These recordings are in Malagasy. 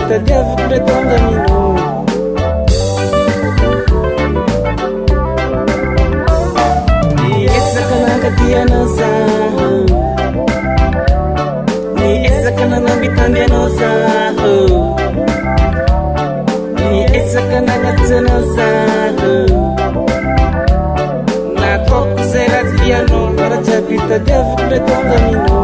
pitadiaviko letongamino niexakanakatianosa niexakananambitambianosa niexakananatsanosa nakokuserativiano parajapitadiaviko letongamino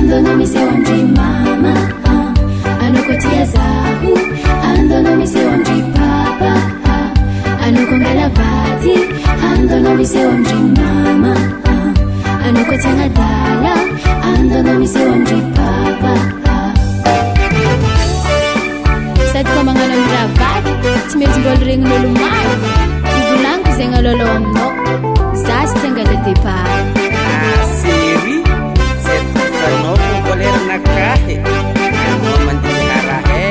ando no mi se ondri mama ano kotia zahu ando no mi se ondri papa ano kongala vati ando no mi se ondri mama ano kotia ngadala ando no mi se ondri papa sad ko mga lamravat timeti bol ring no lumar ivulangu zenga lolo amno zas tengala depart siri no boleh nakahe no mandiharahe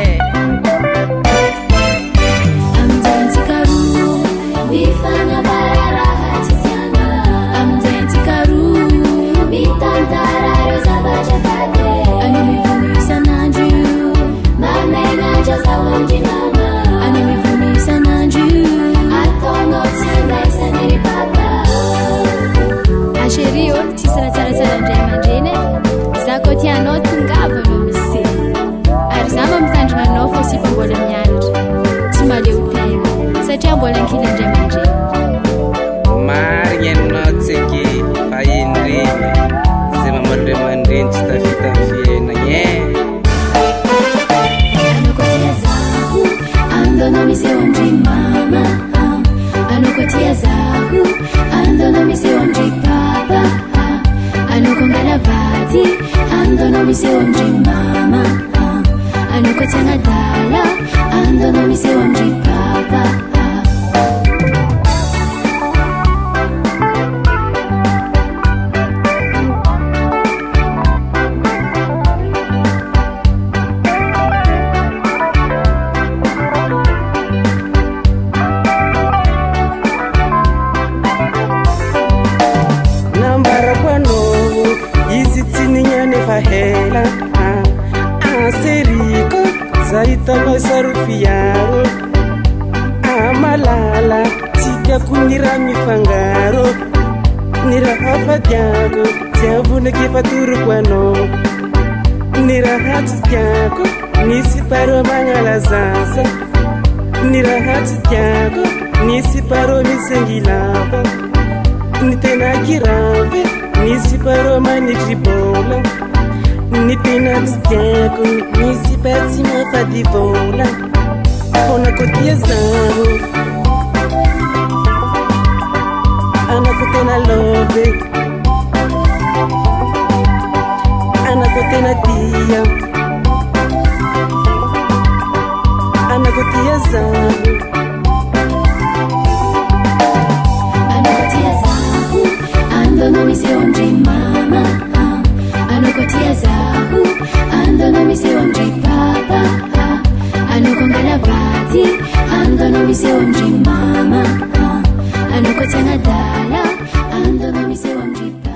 amjanti karu bifana bararaha titiana amjanti karu bitantara rozabaja fade ani mivumisa nanju mamena jaza wanji mama ani mivumisa nanju atono tsingaisa neri papa asherio tisara tsara tsara ndray mandreny zakotianao tongava no misy ary za mba mitandrina anao fa sifa mbola mianatra tsy maleo tena satria mbola ankily andray mandreny marigny ainao tseky fa eny regny zay mamalore mandreny tsy tafita ny fiainagny ano kotia zaho ando no mi se ondri mama ano kotia zaho ando no mi se ondri papa ano kongala vati ando no mi se ondri mama ano kotia ngadala ando no mi se ondri papa hela seriko zaitano sarufiaro amalala tikaku nira mifangaro nira hafadiako tiavunekefatoru kwano nira hatitiako nisiparo mangala zasa nira hatitiako nisiparo misengilapa nitenakirave nisiparo manitribola nipinatitiako nisipatsimafadivola onakotia zaro anakotena love anakotena tia anakotia zaro anakotia zahu ando no mi se ondri mama ano kotia zahu ando no mi se ondri papa ano kongala vati ando no mi se ondri mama ano kotia ngadala ando no mi se ondri papa